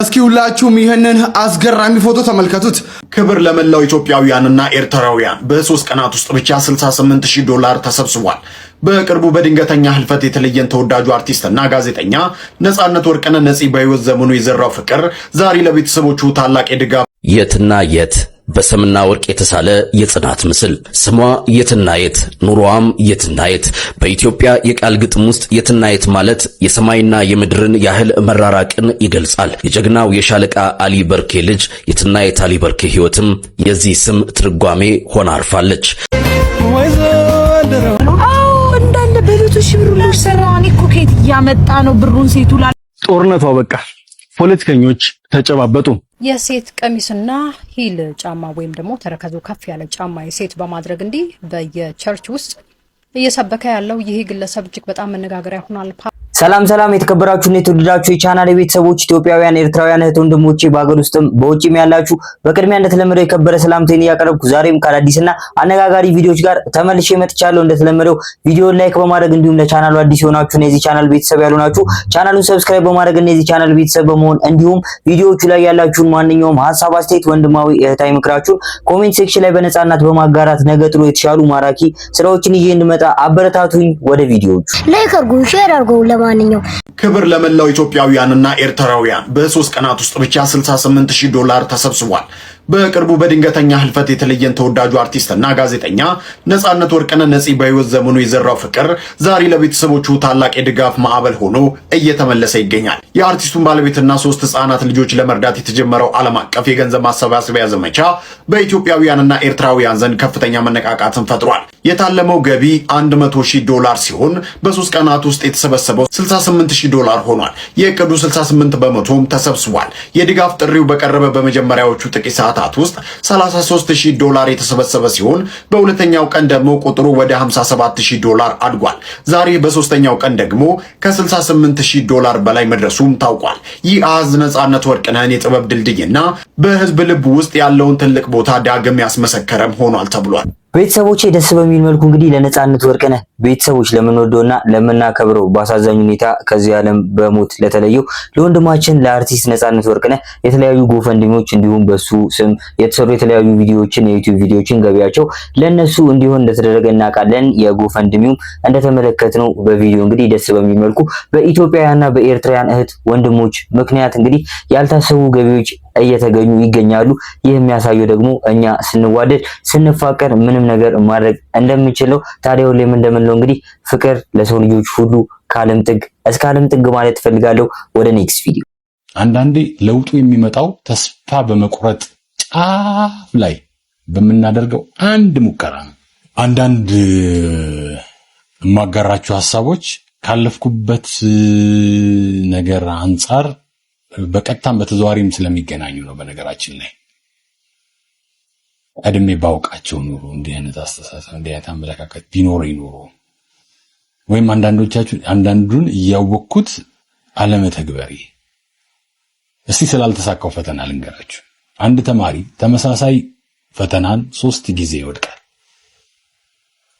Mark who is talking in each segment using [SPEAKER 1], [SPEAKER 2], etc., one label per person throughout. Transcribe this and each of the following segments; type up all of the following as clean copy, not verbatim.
[SPEAKER 1] እስኪ ሁላችሁም ይሄንን አስገራሚ ፎቶ ተመልከቱት። ክብር ለመላው ኢትዮጵያውያንና ኤርትራውያን። በ3 ቀናት ውስጥ ብቻ $68,000 ተሰብስቧል። በቅርቡ በድንገተኛ ህልፈት የተለየን ተወዳጁ አርቲስትና ጋዜጠኛ ነጻነት ወርቅነህ ነፂ በህይወት ዘመኑ የዘራው ፍቅር ዛሬ ለቤተሰቦቹ ታላቅ የድጋፍ
[SPEAKER 2] የትና የት በሰምና ወርቅ የተሳለ የጽናት ምስል ስሟ የትና የት ኑሮዋም የትና የት በኢትዮጵያ የቃል ግጥም ውስጥ የትና የት ማለት የሰማይና የምድርን ያህል መራራቅን ይገልጻል። የጀግናው የሻለቃ አሊ በርኬ ልጅ የትና የት አሊ በርኬ ህይወትም የዚህ ስም ትርጓሜ ሆና አርፋለች።
[SPEAKER 3] እንዳለ በቤቱ ሽብሩልሽ ሰራዋን እኮ ከየት ያመጣ ነው ብሩን ሴቱ ላ
[SPEAKER 4] ጦርነቱ በቃ ፖለቲከኞች ተጨባበጡ።
[SPEAKER 5] የሴት ቀሚስና ሂል ጫማ ወይም ደግሞ ተረከዙ ከፍ ያለ ጫማ የሴት በማድረግ እንዲህ በየቸርች ውስጥ እየሰበከ ያለው ይሄ ግለሰብ እጅግ በጣም መነጋገሪያ ሆኗል።
[SPEAKER 6] ሰላም የተከበራችሁና የተወደዳችሁ የቻናሌ ቤተሰቦች ኢትዮጵያውያን ኤርትራውያን እህት ወንድሞቼ በአገር ውስጥም በውጭም ያላችሁ በቅድሚያ እንደተለመደው የከበረ ሰላምታዬን ያቀርብኩ ዛሬም ከአዲስና አነጋጋሪ ቪዲዮዎች ጋር ተመልሼ መጥቻለሁ። እንደተለመደው ቪዲዮውን ላይክ በማድረግ እንዲሁም ለቻናሉ አዲስ የሆናችሁ የዚህ ቻናል ቤተሰብ ያልሆናችሁ ቻናሉን ሰብስክራይብ በማድረግ እነዚህ ቻናል ቤተሰብ በመሆን እንዲሁም ቪዲዮዎቹ ላይ ያላችሁን ማንኛውም ሐሳብ አስተያየት ወንድማዊ እህታዊ ምክራችሁን ኮሜንት ሴክሽን ላይ በነጻነት በማጋራት ነገ ጥሩ የተሻሉ ማራኪ ስራዎችን ይዤ እንድመጣ አበረታቱኝ። ወደ ቪዲዮዎቹ
[SPEAKER 7] ላይክ አድርጉ፣ ሼር አድርጉ። ለማንኛውም
[SPEAKER 1] ክብር ለመላው ኢትዮጵያውያንና ኤርትራውያን። በ3 ቀናት ውስጥ ብቻ $68,000 ተሰብስቧል። በቅርቡ በድንገተኛ ህልፈት የተለየን ተወዳጁ አርቲስትና ጋዜጠኛ ነጻነት ወርቅነህ ነፂ በህይወት ዘመኑ የዘራው ፍቅር ዛሬ ለቤተሰቦቹ ታላቅ የድጋፍ ማዕበል ሆኖ እየተመለሰ ይገኛል። የአርቲስቱን ባለቤትና 3 ህፃናት ልጆች ለመርዳት የተጀመረው ዓለም አቀፍ የገንዘብ ማሰባሰቢያ ዘመቻ በኢትዮጵያውያንና ኤርትራውያን ዘንድ ከፍተኛ መነቃቃትን ፈጥሯል። የታለመው ገቢ $100,000 ሲሆን በ3 ቀናት ውስጥ የተሰበሰበው $68,000 ሆኗል። የእቅዱ 68 በመቶም ተሰብስቧል። የድጋፍ ጥሪው በቀረበ በመጀመሪያዎቹ ጥቂት ሰዓታት ውስጥ $33,000 የተሰበሰበ ሲሆን በሁለተኛው ቀን ደግሞ ቁጥሩ ወደ $57,000 አድጓል። ዛሬ በሶስተኛው ቀን ደግሞ ከ$68,000 በላይ መድረሱም ታውቋል። ይህ አሃዝ ነጻነት ወርቅነህን የጥበብ ድልድይና በህዝብ ልብ ውስጥ ያለውን ትልቅ ቦታ ዳግም ያስመሰከረም ሆኗል ተብሏል።
[SPEAKER 6] ቤተሰቦቼ ደስ በሚል መልኩ እንግዲህ ለነጻነት ወርቅነህ ቤተሰቦች ለምንወደውና ለምናከብረው በአሳዛኝ ሁኔታ ከዚህ ዓለም በሞት ለተለየው ለወንድማችን ለአርቲስት ነጻነት ወርቅነህ የተለያዩ ጎፈንድሚዎች እንዲሁም በሱ ስም የተሰሩ የተለያዩ ቪዲዮዎችን የዩቲዩብ ቪዲዮዎችን ገቢያቸው ለነሱ እንዲሆን እንደተደረገ እናውቃለን። የጎፈንድሚው እንደተመለከትነው በቪዲዮ እንግዲህ ደስ በሚል መልኩ በኢትዮጵያውያንና በኤርትራውያን እህት ወንድሞች ምክንያት እንግዲህ ያልታሰቡ ገቢዎች እየተገኙ ይገኛሉ። ይህ የሚያሳየው ደግሞ እኛ ስንዋደድ ስንፋቀር ምንም ነገር ማድረግ እንደምንችል ነው። ታዲያ ሁሌም እንደምንለው እንግዲህ ፍቅር ለሰው ልጆች ሁሉ ከዓለም ጥግ እስከ ዓለም ጥግ ማለት ፈልጋለሁ። ወደ ኔክስት ቪዲዮ።
[SPEAKER 8] አንዳንዴ ለውጡ የሚመጣው ተስፋ በመቁረጥ ጫፍ ላይ በምናደርገው አንድ ሙከራ ነው። አንዳንድ የማጋራችሁ ሐሳቦች ካለፍኩበት ነገር አንፃር በቀጥታም በተዘዋሪም ስለሚገናኙ ነው። በነገራችን ላይ ቀድሜ ባውቃቸው ኑሮ እንዲህ አይነት አስተሳሰብ እንዲህ አይነት አመለካከት ቢኖረኝ ኑሮ ወይም አንዳንዱን እያወቅኩት አለመተግበሬ። እስቲ ስላልተሳካው ፈተና ልንገራችሁ። አንድ ተማሪ ተመሳሳይ ፈተናን 3 ጊዜ ይወድቃል።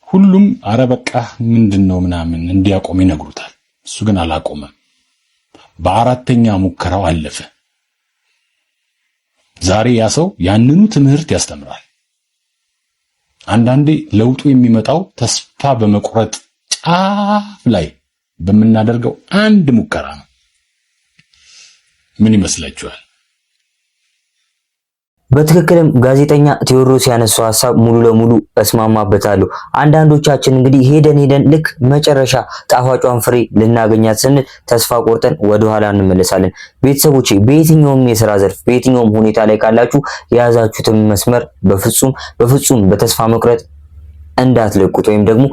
[SPEAKER 8] ሁሉም አረ በቃ ምንድነው ምናምን እንዲያቆም ይነግሩታል። እሱ ግን አላቆመም። በአራተኛ ሙከራው አለፈ። ዛሬ ያ ሰው ያንኑ ትምህርት ያስተምራል። አንዳንዴ ለውጡ የሚመጣው ተስፋ በመቁረጥ ጫፍ ላይ በምናደርገው አንድ ሙከራ ነው። ምን ይመስላችኋል?
[SPEAKER 6] በትክክልም ጋዜጠኛ ቴዎድሮስ ያነሳው ሐሳብ ሙሉ ለሙሉ እስማማበታለሁ። አንዳንዶቻችን እንግዲህ ሄደን ልክ መጨረሻ ጣፋጯን ፍሬ ልናገኛት ስንል ተስፋ ቆርጠን ወደኋላ እንመለሳለን። ቤተሰቦቼ በየትኛውም የሥራ ዘርፍ በየትኛውም ሁኔታ ላይ ካላችሁ የያዛችሁትን መስመር በፍጹም በተስፋ መቁረጥ እንዳትለቁት ወይም ደግሞ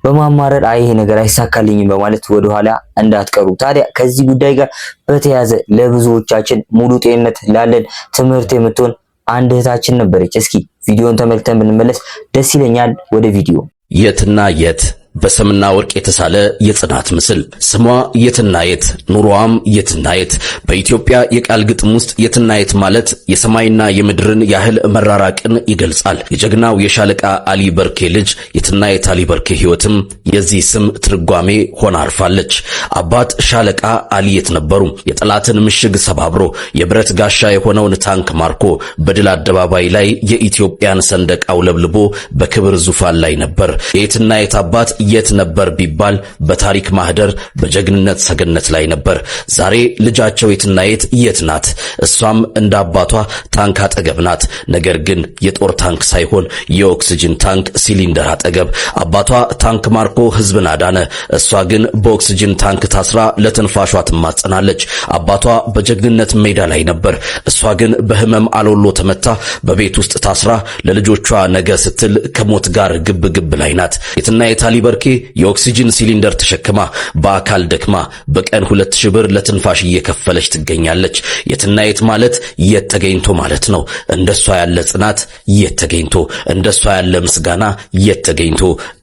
[SPEAKER 6] በማማረር ይሄ ነገር አይሳካልኝም በማለት ወደኋላ እንዳትቀሩ። ታዲያ ከዚህ ጉዳይ ጋር በተያያዘ ለብዙዎቻችን ሙሉ ጤንነት ላለን ትምህርት የምትሆን አንድ እህታችን ነበረች። እስኪ ቪዲዮን ተመልክተን ብንመለስ ደስ ይለኛል። ወደ ቪዲዮ።
[SPEAKER 2] የትና የት በሰምና ወርቅ የተሳለ የጽናት ምስል ስሟ የትናየት ኑሮዋም የትናየት በኢትዮጵያ የቃል ግጥም ውስጥ የትናየት ማለት የሰማይና የምድርን ያህል መራራቅን ይገልጻል። የጀግናው የሻለቃ አሊ በርኬ ልጅ የትናየት አሊ በርኬ ሕይወትም የዚህ ስም ትርጓሜ ሆና አርፋለች። አባት ሻለቃ አሊ የት ነበሩ? የጠላትን ምሽግ ሰባብሮ የብረት ጋሻ የሆነውን ታንክ ማርኮ በድል አደባባይ ላይ የኢትዮጵያን ሰንደቅ አውለብልቦ በክብር ዙፋን ላይ ነበር። የትናየት አባት የት ነበር ቢባል በታሪክ ማህደር በጀግንነት ሰገነት ላይ ነበር። ዛሬ ልጃቸው የትናየት የት ናት? እሷም እንደ አባቷ ታንክ አጠገብ ናት። ነገር ግን የጦር ታንክ ሳይሆን የኦክሲጅን ታንክ ሲሊንደር አጠገብ። አባቷ ታንክ ማርኮ ህዝብን አዳነ። እሷ ግን በኦክሲጅን ታንክ ታስራ ለትንፋሿ ትማጸናለች። አባቷ በጀግንነት ሜዳ ላይ ነበር። እሷ ግን በህመም አሎሎ ተመታ በቤት ውስጥ ታስራ ለልጆቿ ነገ ስትል ከሞት ጋር ግብ ግብ ላይ ናት። የትናየት አሊ በርኬ የኦክሲጅን ሲሊንደር ተሸክማ በአካል ደክማ በቀን 2000 ብር ለትንፋሽ እየከፈለች ትገኛለች። የትናየት ማለት የት ተገኝቶ ማለት ነው። እንደሷ ያለ ጽናት የት ተገኝቶ፣ እንደሷ ያለ ምስጋና የት ተገኝቶ።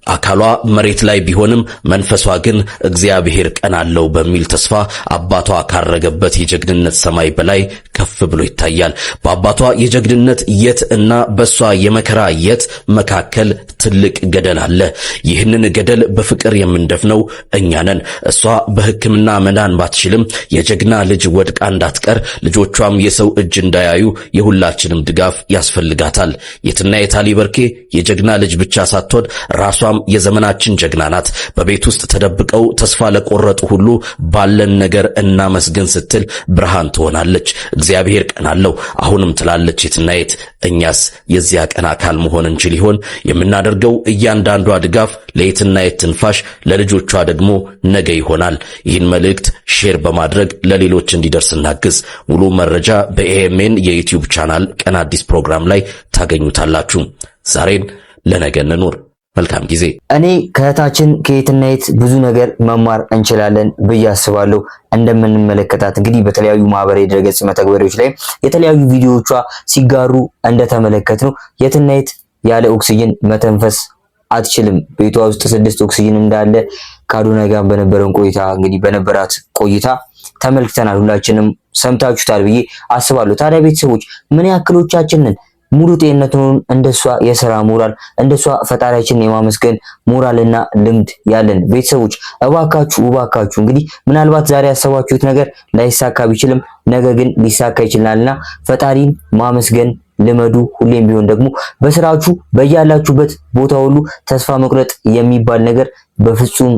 [SPEAKER 2] አካሏ መሬት ላይ ቢሆንም መንፈሷ ግን እግዚአብሔር ቀን አለው በሚል ተስፋ አባቷ ካረገበት የጀግንነት ሰማይ በላይ ከፍ ብሎ ይታያል። በአባቷ የጀግንነት የት እና በሷ የመከራ የት መካከል ትልቅ ገደል አለ። ይህንን ገደል በፍቅር የምንደፍነው እኛ ነን። እሷ በሕክምና መዳን ባትችልም የጀግና ልጅ ወድቃ እንዳትቀር ልጆቿም የሰው እጅ እንዳያዩ የሁላችንም ድጋፍ ያስፈልጋታል። የትናየት አሊ በርኬ የጀግና ልጅ ብቻ ሳትሆን ራሷም የዘመናችን ጀግና ናት። በቤት ውስጥ ተደብቀው ተስፋ ለቆረጡ ሁሉ ባለን ነገር እናመስግን ስትል ብርሃን ትሆናለች። እግዚአብሔር ቀን አለው አሁንም ትላለች የትናየት። እኛስ የዚያ ቀን አካል መሆን እንችል ይሆን? የምናደርገው እያንዳንዷ ድጋፍ ለየትናየት ትንፋሽ፣ ለልጆቿ ደግሞ ነገ ይሆናል። ይህን መልእክት ሼር በማድረግ ለሌሎች እንዲደርስ እናግዝ። ሙሉ መረጃ በኤኤምኤን የዩቲዩብ ቻናል ቀን አዲስ ፕሮግራም ላይ ታገኙታላችሁ። ዛሬን ለነገ እንኑር። መልካም ጊዜ።
[SPEAKER 6] እኔ ከእህታችን ከየትናየት ብዙ ነገር መማር እንችላለን ብዬ አስባለሁ። እንደምንመለከታት እንግዲህ በተለያዩ ማህበራዊ ድረገጽ መተግበሪያዎች ላይ የተለያዩ ቪዲዮዎቿ ሲጋሩ እንደተመለከት ነው የትናየት ያለ ኦክሲጅን መተንፈስ አትችልም። ቤቷ ውስጥ 6 ኦክሲጅን እንዳለ ከአዶናይ ጋር በነበረን ቆይታ እንግዲህ በነበራት ቆይታ ተመልክተናል። ሁላችንም ሰምታችሁታል ብዬ አስባለሁ። ታዲያ ቤተሰቦች ምን ያክሎቻችንን ሙሉ ጤንነቱን እንደሷ የሥራ ሞራል እንደሷ ፈጣሪያችንን የማመስገን ሞራልና ልምድ ያለን ቤተሰቦች እባካችሁ እንግዲህ ምናልባት ዛሬ ያሰባችሁት ነገር ላይሳካ ቢችልም ነገ ግን ሊሳካ ይችላልና ፈጣሪን ማመስገን ልመዱ። ሁሌም ቢሆን ደግሞ በስራችሁ በያላችሁበት ቦታ ሁሉ ተስፋ መቁረጥ የሚባል ነገር በፍጹም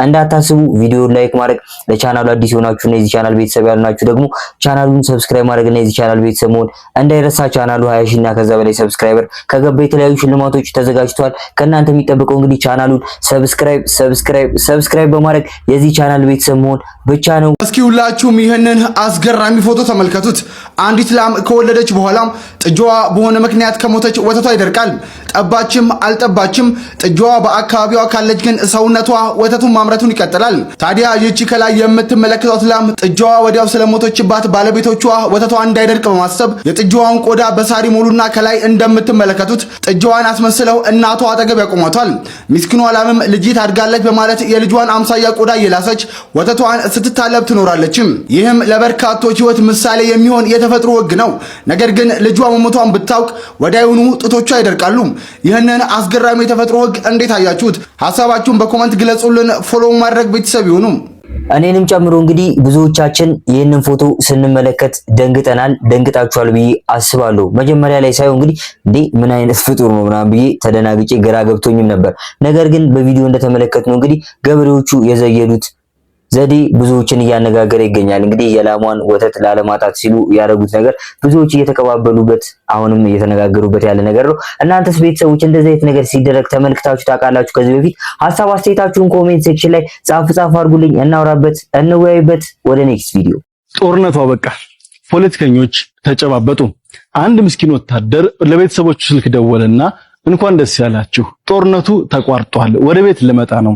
[SPEAKER 6] እንዳታስቡ። ቪዲዮ ላይክ ማድረግ፣ ለቻናሉ አዲስ የሆናችሁ እና የዚህ ቻናል ቤተሰብ ያልናችሁ ደግሞ ቻናሉን ሰብስክራይብ ማድረግ እና የዚህ ቻናል ቤተሰብ መሆን እንዳይረሳ። ቻናሉ 20 ሺህ እና ከዛ በላይ ሰብስክራይበር ከገባ የተለያዩ ሽልማቶች ተዘጋጅተዋል። ከእናንተ የሚጠበቀው እንግዲህ ቻናሉን ሰብስክራይብ በማድረግ የዚህ ቻናል ቤተሰብ መሆን ብቻ ነው።
[SPEAKER 1] እስኪ ሁላችሁም ይህንን አስገራሚ ፎቶ ተመልከቱት። አንዲት ላም ከወለደች በኋላም ጥጃዋ በሆነ ምክንያት ከሞተች ወተቷ ይደርቃል። ጠባችም አልጠባችም ጥጃዋ በአካባቢዋ ካለች ግን ሰውነቷ ወተቱን ማምረቱን ይቀጥላል። ታዲያ ይህቺ ከላይ የምትመለከቷት ላም ጥጃዋ ወዲያው ስለሞተችባት ባለቤቶቿ ወተቷ እንዳይደርቅ በማሰብ የጥጃዋን ቆዳ በሳሪ ሞሉና ከላይ እንደምትመለከቱት ጥጃዋን አስመስለው እናቷ አጠገብ ያቆሟታል። ሚስኪኗ ላምም ልጅ ታድጋለች በማለት የልጇን አምሳያ ቆዳ እየላሰች ወተቷን ስትታለብ ትኖራለች። ይህም ለበርካቶች ሕይወት ምሳሌ የሚሆን የተፈጥሮ ሕግ ነው። ነገር ግን ልጇ መሞቷን ብታውቅ ወዲያውኑ ጡቶቿ ይደርቃሉ። ይህንን አስገራሚ የተፈጥሮ ሕግ እንዴት አያችሁት? ሐሳባችሁን በኮሜንት ግለጹልን። ፎሎ ማድረግ ቤተሰብ ይሁኑ።
[SPEAKER 6] እኔንም ጨምሮ እንግዲህ ብዙዎቻችን ይህንን ፎቶ ስንመለከት ደንግጣችኋል ብዬ አስባለሁ። መጀመሪያ ላይ ሳይሆን እንግዲህ ምን አይነት ፍጡር ነው ምናምን ብዬ ተደናግጬ ግራ ገብቶኝም ነበር። ነገር ግን በቪዲዮ እንደተመለከትነው እንግዲህ ገበሬዎቹ የዘየዱት ዘዴ ብዙዎችን እያነጋገረ ይገኛል። እንግዲህ የላሟን ወተት ላለማጣት ሲሉ ያደረጉት ነገር ብዙዎች እየተቀባበሉበት አሁንም እየተነጋገሩበት ያለ ነገር ነው። እናንተስ ቤተሰቦች እንደዚህ አይነት ነገር ሲደረግ ተመልክታችሁ ታውቃላችሁ? ከዚህ በፊት ሐሳብ አስተያየታችሁን ኮሜንት ሴክሽን ላይ ጻፍ አድርጉልኝ። እናውራበት፣ እንወያይበት። ወደ ኔክስት ቪዲዮ።
[SPEAKER 4] ጦርነቱ አበቃ። ፖለቲከኞች ተጨባበጡ። አንድ ምስኪን ወታደር ለቤተሰቦቹ ስልክ ደወለና እንኳን ደስ ያላችሁ፣ ጦርነቱ ተቋርጧል፣ ወደ ቤት ልመጣ ነው።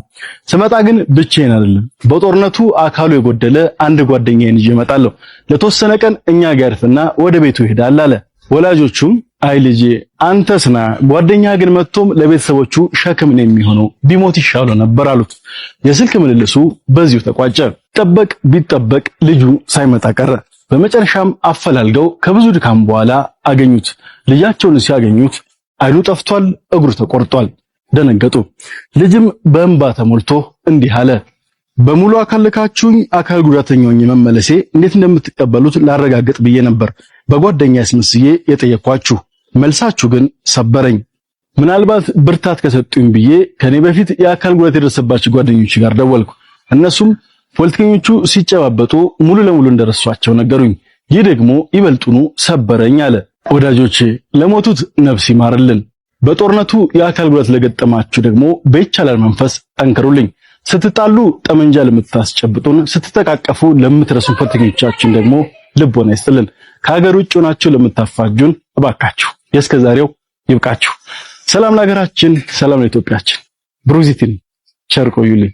[SPEAKER 4] ስመጣ ግን ብቻዬን አይደለም፣ በጦርነቱ አካሉ የጎደለ አንድ ጓደኛዬን ይዤ እመጣለሁ። ለተወሰነ ቀን እኛ ጋር ያርፍና ወደ ቤቱ ይሄዳል አለ። ወላጆቹም አይ ልጄ አንተስና ጓደኛ ግን መጥቶም ለቤተሰቦቹ ሸክም ነው የሚሆነው ቢሞት ይሻለው ነበር አሉት። የስልክ ምልልሱ በዚሁ ተቋጨ። ቢጠበቅ ልጁ ሳይመጣ ቀረ። በመጨረሻም አፈላልገው ከብዙ ድካም በኋላ አገኙት። ልጃቸውን ሲያገኙት አይኑ ጠፍቷል፣ እግሩ ተቆርጧል። ደነገጡ። ልጅም በእንባ ተሞልቶ እንዲህ አለ። በሙሉ አካል ልካችሁኝ አካል ጉዳተኛ ሆኜ መመለሴ እንዴት እንደምትቀበሉት ላረጋግጥ ብዬ ነበር በጓደኛ አስመስዬ የጠየኳችሁ። መልሳችሁ ግን ሰበረኝ። ምናልባት ብርታት ከሰጡኝ ብዬ ከኔ በፊት የአካል ጉዳት የደረሰባቸው ጓደኞች ጋር ደወልኩ። እነሱም ፖለቲከኞቹ ሲጨባበጡ ሙሉ ለሙሉ እንደረሷቸው ነገሩኝ። ይህ ደግሞ ይበልጡኑ ሰበረኝ አለ። ወዳጆቼ ለሞቱት ነፍስ ይማርልን። በጦርነቱ የአካል ጉዳት ለገጠማችሁ ደግሞ በይቻላል መንፈስ ጠንክሩልኝ። ስትጣሉ ጠመንጃ ለምታስጨብጡን፣ ስትተቃቀፉ ለምትረሱ ፖለቲከኞቻችን ደግሞ ልቦና ይስጥልን። ከሀገር ውጭ ሆናችሁ ለምታፋጁን እባካችሁ የእስከዛሬው ይብቃችሁ። ሰላም ለሀገራችን፣ ሰላም ለኢትዮጵያችን። ብሩዚቲን ቸር ቆዩልኝ።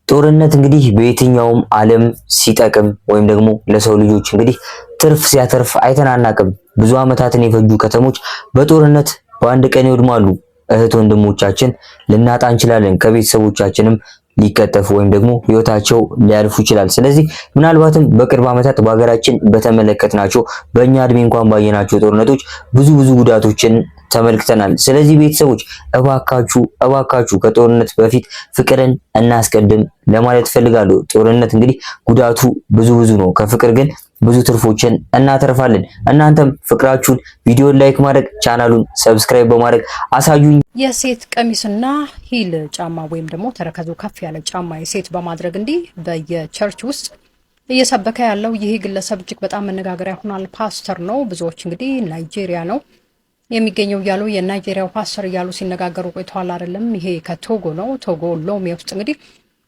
[SPEAKER 6] ጦርነት እንግዲህ በየትኛውም ዓለም ሲጠቅም ወይም ደግሞ ለሰው ልጆች እንግዲህ ትርፍ ሲያተርፍ አይተናናቅም። ብዙ ዓመታትን የፈጁ ከተሞች በጦርነት በአንድ ቀን ይወድማሉ። እህት ወንድሞቻችን ልናጣ እንችላለን። ከቤተሰቦቻችንም ሊቀጠፉ ወይም ደግሞ ህይወታቸው ሊያልፉ ይችላል። ስለዚህ ምናልባትም በቅርብ ዓመታት በሀገራችን በተመለከትናቸው በእኛ እድሜ እንኳን ባየናቸው ጦርነቶች ብዙ ጉዳቶችን ተመልክተናል። ስለዚህ ቤተሰቦች እባካችሁ ከጦርነት በፊት ፍቅርን እናስቀድም ለማለት ፈልጋለሁ። ጦርነት እንግዲህ ጉዳቱ ብዙ ነው፣ ከፍቅር ግን ብዙ ትርፎችን እናተርፋለን። እናንተም ፍቅራችሁን ቪዲዮን ላይክ ማድረግ ቻናሉን ሰብስክራይብ በማድረግ አሳዩኝ።
[SPEAKER 5] የሴት ቀሚስና ሂል ጫማ ወይም ደግሞ ተረከዙ ከፍ ያለ ጫማ የሴት በማድረግ እንዲህ በየቸርች ውስጥ እየሰበከ ያለው ይህ ግለሰብ እጅግ በጣም መነጋገሪያ ሆኗል። ፓስተር ነው። ብዙዎች እንግዲህ ናይጄሪያ ነው የሚገኘው እያሉ የናይጄሪያው ፓስተር እያሉ ሲነጋገሩ ቆይተዋል። አይደለም ይሄ ከቶጎ ነው። ቶጎ ሎሜ ውስጥ እንግዲህ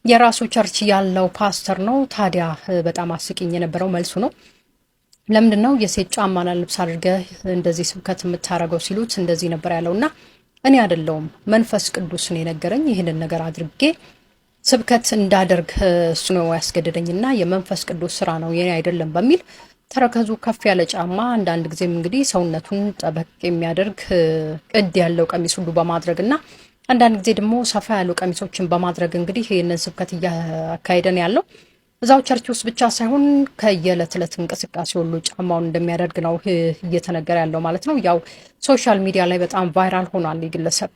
[SPEAKER 5] የራሱ ቸርች ያለው ፓስተር ነው። ታዲያ በጣም አስቂኝ የነበረው መልሱ ነው። ለምንድነው የሴት ጫማና ልብስ አድርገህ እንደዚህ ስብከት የምታረገው ሲሉት እንደዚህ ነበር ያለውና እኔ አይደለሁም መንፈስ ቅዱስ ነው የነገረኝ ይሄንን ነገር አድርጌ ስብከት እንዳደርግ እሱ ነው ያስገደደኝና የመንፈስ ቅዱስ ስራ ነው የኔ አይደለም በሚል ተረከዙ ከፍ ያለ ጫማ አንዳንድ ጊዜም እንግዲህ ሰውነቱን ጠበቅ የሚያደርግ ቅድ ያለው ቀሚስ ሁሉ በማድረግና አንዳንድ ጊዜ ደግሞ ሰፋ ያሉ ቀሚሶችን በማድረግ እንግዲህ ይሄንን ስብከት እያካሄደን ያለው እዛው ቸርች ውስጥ ብቻ ሳይሆን ከየዕለት ዕለት እንቅስቃሴ ሁሉ ጫማውን እንደሚያደርግ ነው እየተነገረ ያለው ማለት ነው። ያው ሶሻል ሚዲያ ላይ በጣም ቫይራል ሆኗል ይግለሰብ።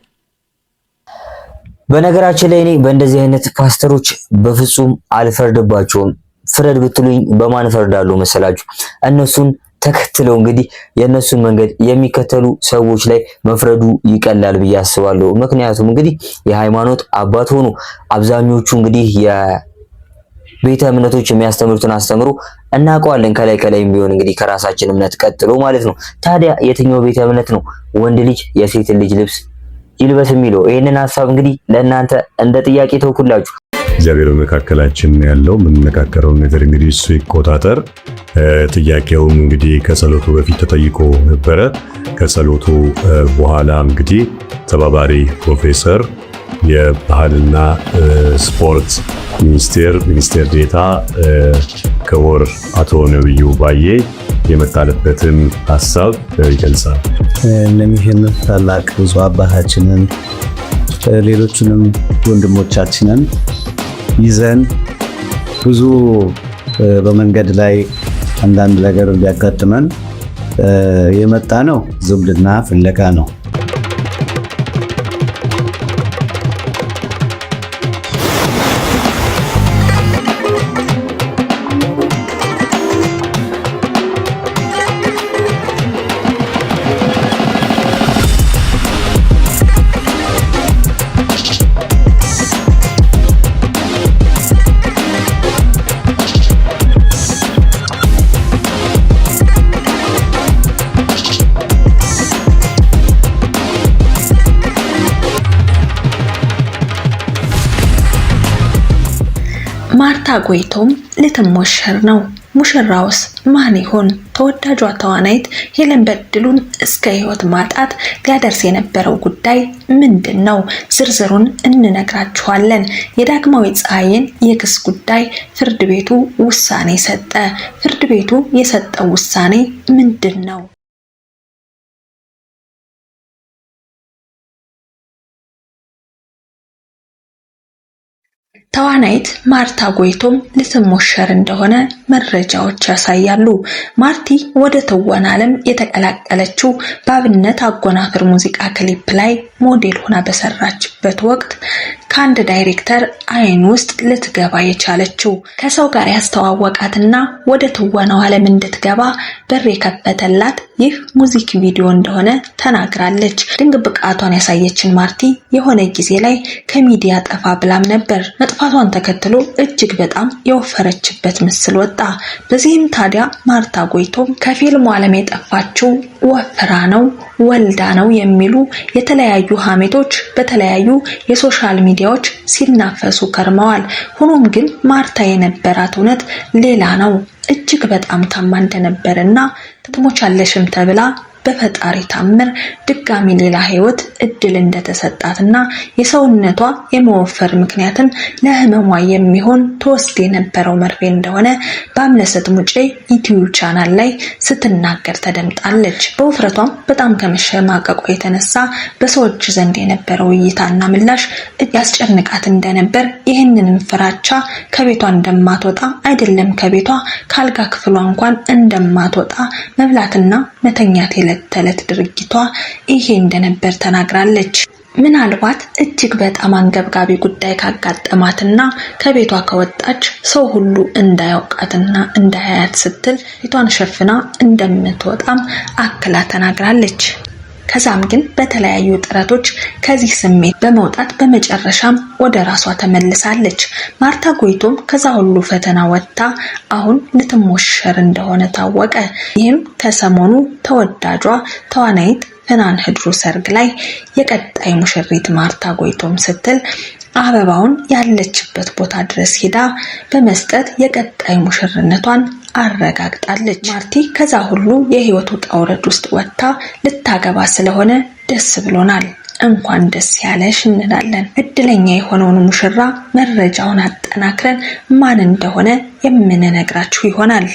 [SPEAKER 6] በነገራችን ላይ እኔ በእንደዚህ አይነት ፓስተሮች በፍጹም አልፈርድባቸውም። ፍረድ ብትሉኝ በማን ፈርዳለሁ መሰላችሁ? እነሱን ተከትለው እንግዲህ የእነሱን መንገድ የሚከተሉ ሰዎች ላይ መፍረዱ ይቀላል ብዬ አስባለሁ። ምክንያቱም እንግዲህ የሃይማኖት አባት ሆኑ አብዛኞቹ እንግዲህ የቤተ እምነቶች የሚያስተምሩትን አስተምሮ እናውቀዋለን። ከላይም ቢሆን እንግዲህ ከራሳችን እምነት ቀጥሎ ማለት ነው። ታዲያ የትኛው ቤተ እምነት ነው ወንድ ልጅ የሴትን ልጅ ልብስ ይልበስ የሚለው? ይሄንን ሐሳብ እንግዲህ ለእናንተ እንደ ጥያቄ ተውኩላችሁ።
[SPEAKER 9] እግዚአብሔር በመካከላችን ያለው የምንነጋገረው ነገር እንግዲህ እሱ ይቆጣጠር። ጥያቄውም እንግዲህ ከጸሎቱ በፊት ተጠይቆ ነበረ። ከጸሎቱ በኋላ እንግዲህ ተባባሪ ፕሮፌሰር የባህልና ስፖርት ሚኒስቴር ዴኤታ ክቡር አቶ ነብዩ ባዬ የመጣለበትን ሐሳብ ይገልጻል።
[SPEAKER 10] እነዚህን ታላቅ ብዙ አባታችንን ሌሎችንም ወንድሞቻችንን ይዘን ብዙ በመንገድ ላይ አንዳንድ ነገር ሊያጋጥመን የመጣ ነው። ዝምድና ፍለጋ ነው።
[SPEAKER 11] ማርታ ጎይቶም ልትሞሸር ነው። ሙሽራውስ ማን ይሆን? ተወዳጇ ተዋናይት ሄለን በድሉን እስከ ህይወት ማጣት ሊያደርስ የነበረው ጉዳይ ምንድነው? ዝርዝሩን እንነግራችኋለን። የዳግማዊ ፀሐይን የክስ ጉዳይ ፍርድ ቤቱ ውሳኔ ሰጠ። ፍርድ ቤቱ የሰጠው ውሳኔ ምንድነው? ተዋናይት ማርታ ጎይቶም ልትሞሸር እንደሆነ መረጃዎች ያሳያሉ። ማርቲ ወደ ትወና ዓለም የተቀላቀለችው በአብነት አጎናፍር ሙዚቃ ክሊፕ ላይ ሞዴል ሆና በሰራችበት ወቅት ከአንድ ዳይሬክተር አይን ውስጥ ልትገባ የቻለችው ከሰው ጋር ያስተዋወቃትና ወደ ትወናው ዓለም እንድትገባ በር የከፈተላት ይህ ሙዚክ ቪዲዮ እንደሆነ ተናግራለች። ድንቅ ብቃቷን ያሳየችን ማርቲ የሆነ ጊዜ ላይ ከሚዲያ ጠፋ ብላም ነበር። መጥፋቷን ተከትሎ እጅግ በጣም የወፈረችበት ምስል ወጣ። በዚህም ታዲያ ማርታ ጎይቶም ከፊልሙ ዓለም የጠፋችው ወፍራ ነው ወልዳ ነው የሚሉ የተለያዩ ሀሜቶች በተለያዩ የሶሻል ሚዲያዎች ሲናፈሱ ከርመዋል። ሆኖም ግን ማርታ የነበራት እውነት ሌላ ነው። እጅግ በጣም ታማ እንደነበርና ትሞቻለሽም ተብላ በፈጣሪ ታምር ድጋሚ ሌላ ህይወት እድል እንደተሰጣትና የሰውነቷ የመወፈር ምክንያትም ለህመሟ የሚሆን ተወስድ የነበረው መርፌ እንደሆነ በአምለሰት ሙጬ ዩቲዩብ ቻናል ላይ ስትናገር ተደምጣለች። በውፍረቷም በጣም ከመሸማቀቋ የተነሳ በሰዎች ዘንድ የነበረው እይታና ምላሽ ያስጨንቃት እንደነበር፣ ይህንንም ፍራቻ ከቤቷ እንደማትወጣ አይደለም ከቤቷ ካልጋ ክፍሏ እንኳን እንደማትወጣ መብላትና መተኛት ተለት ድርጊቷ ይሄ እንደነበር ተናግራለች። ምናልባት እጅግ በጣም አንገብጋቢ ጉዳይ ካጋጠማትና ከቤቷ ከወጣች ሰው ሁሉ እንዳያውቃትና እንዳያያት ስትል ፊቷን ሸፍና እንደምትወጣም አክላ ተናግራለች። ከዛም ግን በተለያዩ ጥረቶች ከዚህ ስሜት በመውጣት በመጨረሻም ወደ ራሷ ተመልሳለች። ማርታ ጎይቶም ከዛ ሁሉ ፈተና ወጥታ አሁን ልትሞሸር እንደሆነ ታወቀ። ይህም ከሰሞኑ ተወዳጇ ተዋናይት ፍናን ህድሩ ሰርግ ላይ የቀጣይ ሙሽሪት ማርታ ጎይቶም ስትል አበባውን ያለችበት ቦታ ድረስ ሄዳ በመስጠት የቀጣይ ሙሽርነቷን አረጋግጣለች። ማርቲ ከዛ ሁሉ የህይወቱ ጣውረድ ውስጥ ወጥታ ልታገባ ስለሆነ ደስ ብሎናል። እንኳን ደስ ያለሽ እንላለን። እድለኛ የሆነውን ሙሽራ መረጃውን አጠናክረን ማን እንደሆነ የምንነግራችሁ ይሆናል።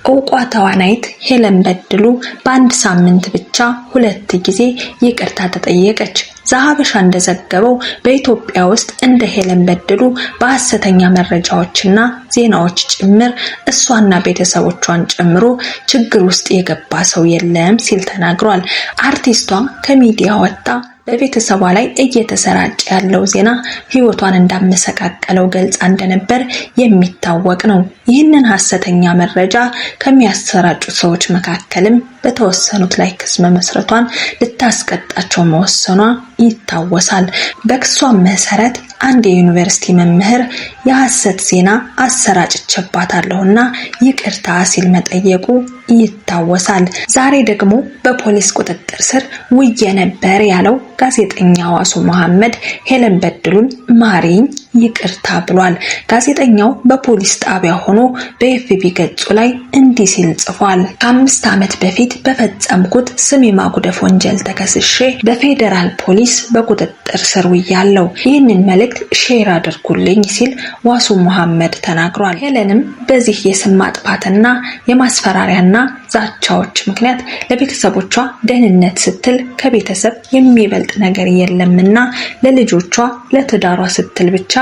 [SPEAKER 11] እውቋ ተዋናይት ሄለን በድሉ በአንድ ሳምንት ብቻ 2 ጊዜ ይቅርታ ተጠየቀች። ዛሀበሻ እንደዘገበው በኢትዮጵያ ውስጥ እንደ ሄለን በድሉ በሐሰተኛ መረጃዎችና ዜናዎች ጭምር እሷና ቤተሰቦቿን ጨምሮ ችግር ውስጥ የገባ ሰው የለም ሲል ተናግሯል። አርቲስቷ ከሚዲያ ወጣ በቤተሰቧ ላይ እየተሰራጨ ያለው ዜና ህይወቷን እንዳመሰቃቀለው ገልጻ እንደነበር የሚታወቅ ነው። ይህንን ሐሰተኛ መረጃ ከሚያሰራጩ ሰዎች መካከልም በተወሰኑት ላይ ክስ መመስረቷን ልታስቀጣቸው መወሰኗ ይታወሳል። በክሷ መሰረት አንድ የዩኒቨርሲቲ መምህር የሐሰት ዜና አሰራጭቼባታለሁና ይቅርታ ሲል መጠየቁ ይታወሳል። ዛሬ ደግሞ በፖሊስ ቁጥጥር ስር ውዬ ነበር ያለው ጋዜጠኛ ዋሱ መሐመድ ሄለን በድሉን ማሪኝ ይቅርታ ብሏል። ጋዜጠኛው በፖሊስ ጣቢያ ሆኖ በኤፍቢ ገጹ ላይ እንዲህ ሲል ጽፏል። ከ5 ዓመት በፊት በፈጸምኩት ስም የማጉደፍ ወንጀል ተከስሼ በፌዴራል ፖሊስ በቁጥጥር ስር ውያለሁ። ይህንን መልእክት ሼር አድርጉልኝ ሲል ዋሱ መሐመድ ተናግሯል። ሄለንም በዚህ የስም ማጥፋትና የማስፈራሪያና ዛቻዎች ምክንያት ለቤተሰቦቿ ደህንነት ስትል ከቤተሰብ የሚበልጥ ነገር የለምና ለልጆቿ ለትዳሯ ስትል ብቻ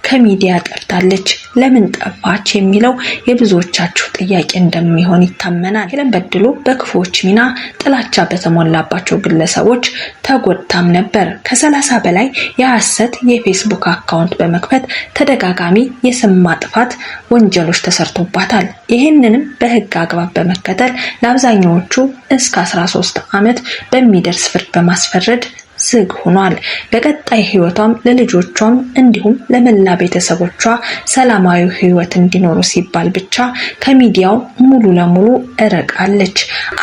[SPEAKER 11] ከሚዲያ ጠፍታለች። ለምን ጠፋች የሚለው የብዙዎቻችሁ ጥያቄ እንደሚሆን ይታመናል። ሄለን በድሉ በክፉዎች ሚና ጥላቻ በተሞላባቸው ግለሰቦች ተጎድታም ነበር። ከ30 በላይ የሐሰት የፌስቡክ አካውንት በመክፈት ተደጋጋሚ የስም ማጥፋት ወንጀሎች ተሰርቶባታል። ይህንንም በህግ አግባብ በመከተል ለአብዛኛዎቹ እስከ 13 ዓመት በሚደርስ ፍርድ በማስፈረድ ዝግ ሆኗል። በቀጣይ ህይወቷም ለልጆቿም እንዲሁም ለመላ ቤተሰቦቿ ሰላማዊ ህይወት እንዲኖሩ ሲባል ብቻ ከሚዲያው ሙሉ ለሙሉ እርቃለች።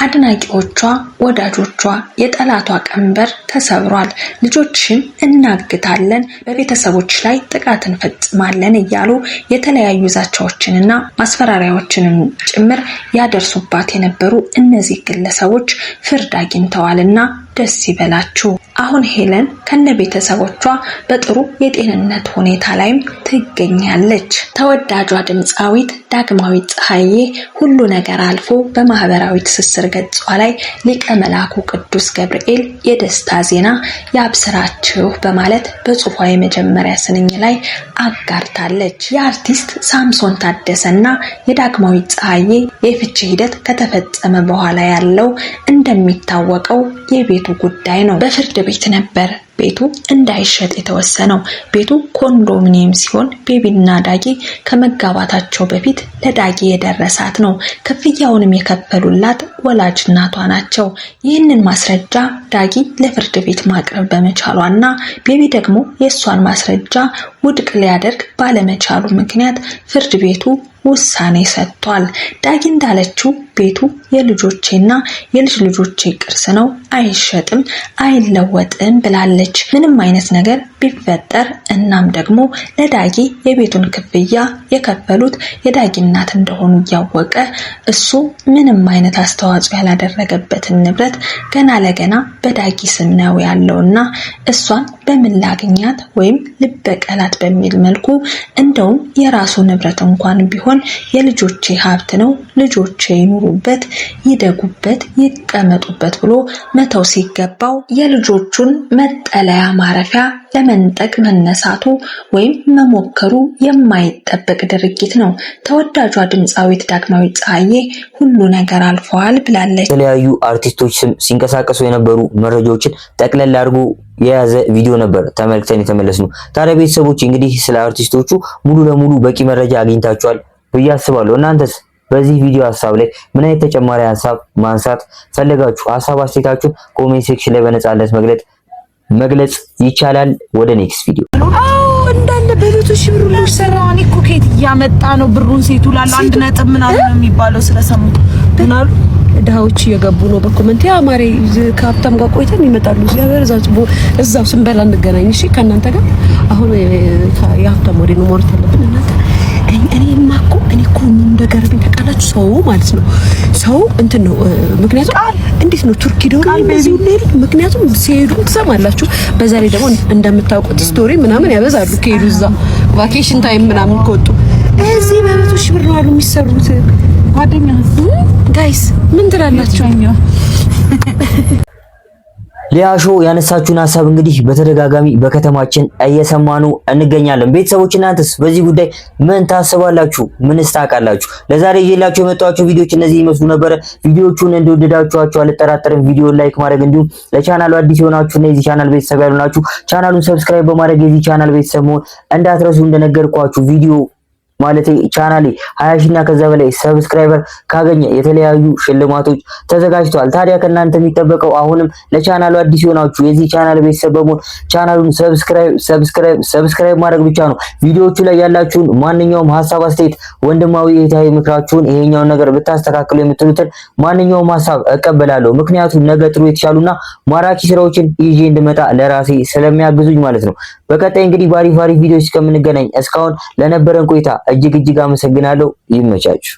[SPEAKER 11] አድናቂዎቿ፣ ወዳጆቿ የጠላቷ ቀንበር ተሰብሯል፣ ልጆችሽን እናግታለን፣ በቤተሰቦች ላይ ጥቃት እንፈጽማለን እያሉ የተለያዩ ዛቻዎችንና ማስፈራሪያዎችንም ጭምር ያደርሱባት የነበሩ እነዚህ ግለሰቦች ፍርድ አግኝተዋልና ደስ ይበላችሁ። አሁን ሄለን ከነ ቤተሰቦቿ በጥሩ የጤንነት ሁኔታ ላይም ትገኛለች። ተወዳጇ ድምፃዊት ዳግማዊት ፀሐዬ ሁሉ ነገር አልፎ በማህበራዊ ትስስር ገጿ ላይ ሊቀ መላኩ ቅዱስ ገብርኤል የደስታ ዜና ያብስራችሁ በማለት በጽሑፏ የመጀመሪያ ስንኝ ላይ አጋርታለች። የአርቲስት ሳምሶን ታደሰና የዳግማዊት ፀሐዬ የፍቺ ሂደት ከተፈጸመ በኋላ ያለው እንደሚታወቀው የቤቱ ጉዳይ ነው። በፍርድ ቤት ነበር ቤቱ እንዳይሸጥ የተወሰነው። ቤቱ ኮንዶሚኒየም ሲሆን ቤቢና ዳጊ ከመጋባታቸው በፊት ለዳጊ የደረሳት ነው። ክፍያውንም የከፈሉላት ወላጅ እናቷ ናቸው። ይህንን ማስረጃ ዳጊ ለፍርድ ቤት ማቅረብ በመቻሏና ቤቢ ደግሞ የሷን ማስረጃ ውድቅ ሊያደርግ ባለመቻሉ ምክንያት ፍርድ ቤቱ ውሳኔ ሰጥቷል። ዳጊ እንዳለችው ቤቱ የልጆቼና የልጅ ልጆቼ ቅርስ ነው፣ አይሸጥም፣ አይለወጥም ብላለች። ምንም አይነት ነገር ቢፈጠር እናም ደግሞ ለዳጊ የቤቱን ክፍያ የከፈሉት የዳጊ እናት እንደሆኑ እያወቀ እሱ ምንም አይነት አስተዋጽኦ ያላደረገበትን ንብረት ገና ለገና በዳጊ ስም ነው ያለውና እሷን በምን ላግኛት ወይም ልበቀላት በሚል መልኩ እንደውም የራሱ ንብረት እንኳን ቢሆን የልጆቼ ሀብት ነው፣ ልጆቼ ይኑሩበት፣ ይደጉበት፣ ይቀመጡበት ብሎ መተው ሲገባው የልጆቹን መጠለያ ማረፊያ ለመንጠቅ መነሳቱ ወይም መሞከሩ የማይጠበቅ ድርጊት ነው። ተወዳጇ ድምፃዊት ዳግማዊት ፀሐዬ ሁሉ ነገር አልፈዋል ብላለች።
[SPEAKER 6] የተለያዩ አርቲስቶች ስም ሲንቀሳቀሱ የነበሩ መረጃዎችን ጠቅለል አድርጎ የያዘ ቪዲዮ ነበር ተመልክተን የተመለስነው። ታዲያ ቤተሰቦች እንግዲህ ስለ አርቲስቶቹ ሙሉ ለሙሉ በቂ መረጃ አግኝታችኋል ብዬ አስባለሁ። እናንተስ በዚህ ቪዲዮ ሀሳብ ላይ ምን አይነት ተጨማሪ ሀሳብ ማንሳት ፈለጋችሁ? ሀሳብ አስተያየታችሁን ኮሜንት ሴክሽን ላይ በነጻነት መግለጽ ይቻላል። ወደ ኔክስት ቪዲዮ
[SPEAKER 3] እንዳለ በቤቱ ሺህ ብር ሁሉ ሰራው። እኔ እኮ ከየት እያመጣ ነው ብሩን? ሴቱ ላለ 1 ነጥብ ምናምን ነው የሚባለው ስለሰሙ ምናሉ ድሃዎች እየገቡ ነው በኮሜንት ያ ማሬ ከሀብታም ጋር ቆይተን ይመጣሉ። እዛው ስንበላ እንገናኝ እሺ ከእናንተ ጋር። አሁን የሀብታም ወሬ ነው ማውራት ያለብን እናንተ። እኔ እኮ እንደገረመኝ ታውቃላችሁ፣ ሰው ማለት ነው ሰው እንትን ነው። ምክንያቱም እንዴት ነው ቱርኪ ደግሞ በዚህ ሁሉ ምክንያቱም ሲሄዱ ትሰማላችሁ። በዛ ላይ ደግሞ እንደምታውቁት ስቶሪ ምናምን ያበዛሉ ከሄዱ እዛ ቫኬሽን ታይም ምናምን ከወጡ እዚህ በቤቱ ሺህ ብር ነው አሉ የሚሰሩት። ጓደኛ ጋይስ ምን ትላላችሁ?
[SPEAKER 6] ሊያሾ ያነሳችሁን ሀሳብ እንግዲህ በተደጋጋሚ በከተማችን እየሰማኑ እንገኛለን። ቤተሰቦች እናንተስ በዚህ ጉዳይ ምን ታስባላችሁ? ምንስ ታውቃላችሁ? ለዛሬ ይዤላችሁ የመጣኋቸው ቪዲዮዎች እነዚህ ይመስሉ ነበር። ቪዲዮቹን እንደወደዳችኋቸው አልጠራጠርም። ቪዲዮ ላይክ ማድረግ እንዲሁም ለቻናሉ አዲስ የሆናችሁና የዚህ ቻናል ቤተሰብ ያልሆናችሁ ቻናሉን ሰብስክራይብ በማድረግ የዚህ ቻናል ቤተሰብ መሆን እንዳትረሱ። እንደነገርኳችሁ ቪዲዮ ማለት ቻናሌ 20 ሺና ከዛ በላይ ሰብስክራይበር ካገኘ የተለያዩ ሽልማቶች ተዘጋጅተዋል። ታዲያ ከእናንተ የሚጠበቀው አሁንም ለቻናሉ አዲስ ሆናችሁ የዚህ ቻናል ቤተሰብ በመሆን ቻናሉን ሰብስክራይብ ማድረግ ብቻ ነው። ቪዲዮዎቹ ላይ ያላችሁን ማንኛውም ሐሳብ፣ አስተያየት፣ ወንድማዊ እህታዊ ምክራችሁን ይሄኛውን ነገር ብታስተካክሉ የምትሉትን ማንኛውም ሐሳብ እቀበላለሁ። ምክንያቱም ነገ ጥሩ የተሻሉና ማራኪ ስራዎችን ይዤ እንድመጣ ለራሴ ስለሚያግዙኝ ማለት ነው። በቀጣይ እንግዲህ ባሪፍ ቪዲዮዎች እስከምንገናኝ እስካሁን ለነበረን ቆይታ እጅግ አመሰግናለሁ። ይመቻችሁ።